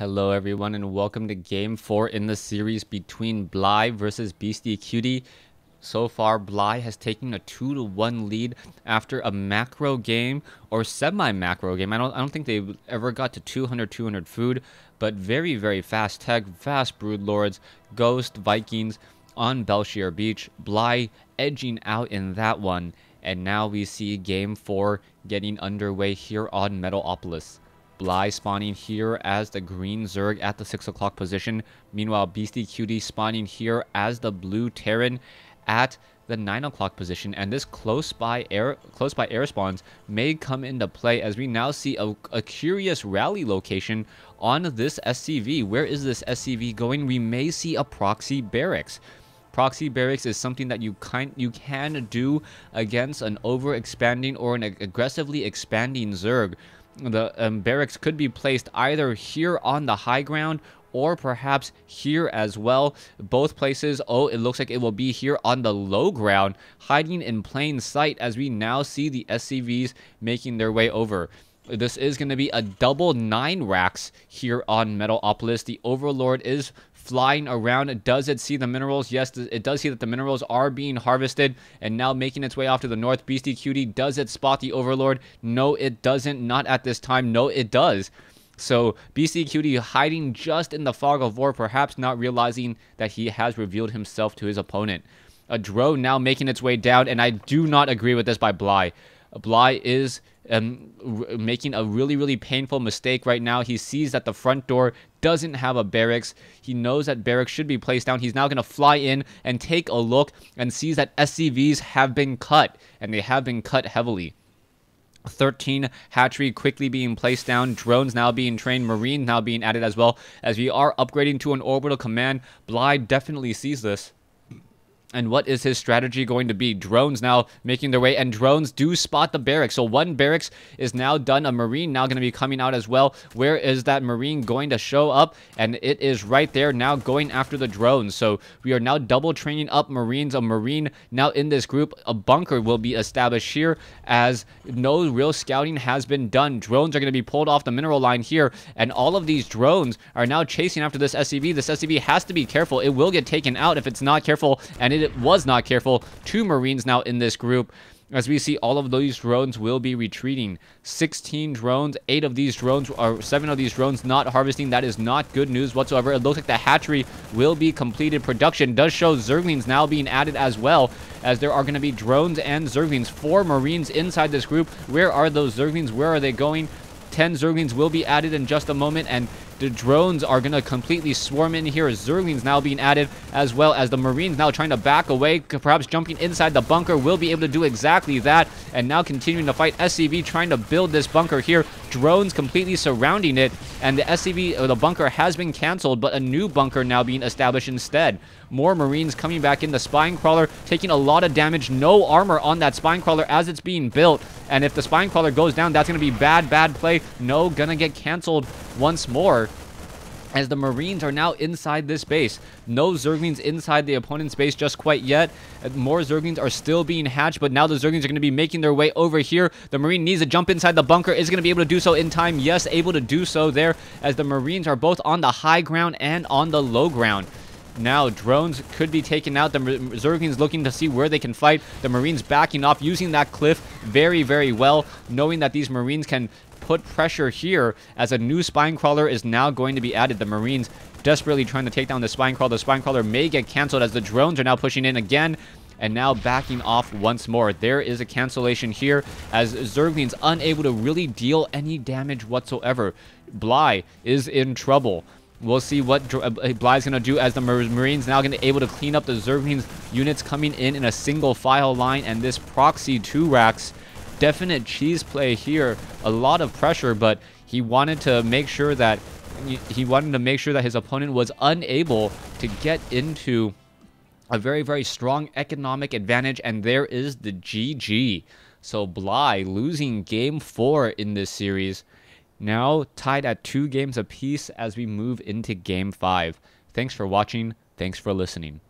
Hello everyone and welcome to game 4 in the series between BLY versus BeastyQT. So far, BLY has taken a 2-1 lead after a macro game or semi-macro game. I don't think they ever got to 200 food, but very fast tech, fast broodlords, ghost Vikings on Belshire Beach. BLY edging out in that one, and now we see game 4 getting underway here on Metalopolis. BLY spawning here as the green Zerg at the 6 o'clock position. Meanwhile, BeastyQT spawning here as the blue Terran at the 9 o'clock position. And this close by air spawns may come into play as we now see a curious rally location on this SCV. Where is this SCV going? We may see a proxy barracks. Proxy barracks is something that you can do against an over-expanding or an aggressively expanding Zerg. The barracks could be placed either here on the high ground or perhaps here as well. Both places, it looks like it will be here on the low ground, hiding in plain sight as we now see the SCVs making their way over. This is going to be a double 9 racks here on Metalopolis. The Overlord is flying around. Does it see the minerals? Yes, it does see that the minerals are being harvested and now making its way off to the north. BeastyQT, does it spot the Overlord? No, it doesn't. Not at this time. No, it does. So BeastyQT hiding just in the fog of war, perhaps not realizing that he has revealed himself to his opponent. A drone now making its way down, and I do not agree with this by BLY. BLY is making a really painful mistake right now. He sees that the front door doesn't have a barracks. He knows that barracks should be placed down. He's now going to fly in and take a look and sees that SCVs have been cut, and they have been cut heavily. 13 hatchery quickly being placed down, drones now being trained, marines now being added as well. As we are upgrading to an orbital command, BLY definitely sees this. And what is his strategy going to be? Drones now making their way, and drones do spot the barracks. So one barracks is now done. A marine now going to be coming out as well. Where is that marine going to show up? And it is right there now going after the drones. So we are now double training up marines. A marine now in this group. A bunker will be established here as no real scouting has been done. Drones are going to be pulled off the mineral line here. And all of these drones are now chasing after this SCV. This SCV has to be careful. It will get taken out if it's not careful. And it was not careful. 2 marines now in this group. As we see, all of these drones will be retreating. 16 drones, 8 of these drones, or 7 of these drones not harvesting. That is not good news whatsoever. It looks like the hatchery will be completed. Production does show Zerglings now being added as well, as there are going to be drones and Zerglings. 4 marines inside this group. Where are those Zerglings? Where are they going? 10 Zerglings will be added in just a moment, and the drones are going to completely swarm in here. Zerglings now being added, as well as the marines now trying to back away, perhaps jumping inside the bunker will be able to do exactly that, and now continuing to fight SCV, trying to build this bunker here. Drones completely surrounding it, and the SCV, or the bunker, has been canceled, but a new bunker now being established instead. More marines coming back in. The spine crawler taking a lot of damage. No armor on that spine crawler as it's being built, and if the spine crawler goes down, that's going to be bad play. No, gonna get canceled once more, as the marines are now inside this base. No Zerglings inside the opponent's base just quite yet. More Zerglings are still being hatched, but now the Zerglings are going to be making their way over here. The marine needs to jump inside the bunker. Is going to be able to do so in time. Yes, able to do so there, as the marines are both on the high ground and on the low ground. Now, drones could be taken out. The Zerglings looking to see where they can fight. The marines backing off, using that cliff very well, knowing that these marines can put pressure here, as a new spine crawler is now going to be added. The marines desperately trying to take down the spine crawler. The spine crawler may get canceled, as the drones are now pushing in again, and now backing off once more. There is a cancellation here, as Zerglings unable to really deal any damage whatsoever. BLY is in trouble. We'll see what BLY is going to do, as the marines now going to be able to clean up the Zerglings units coming in a single file line, and this proxy 2 racks. Definite cheese play here. A lot of pressure, but he wanted to make sure that his opponent was unable to get into a very strong economic advantage, and there is the GG. So BLY losing game 4 in this series, now tied at 2 games apiece as we move into game 5. Thanks for watching. Thanks for listening.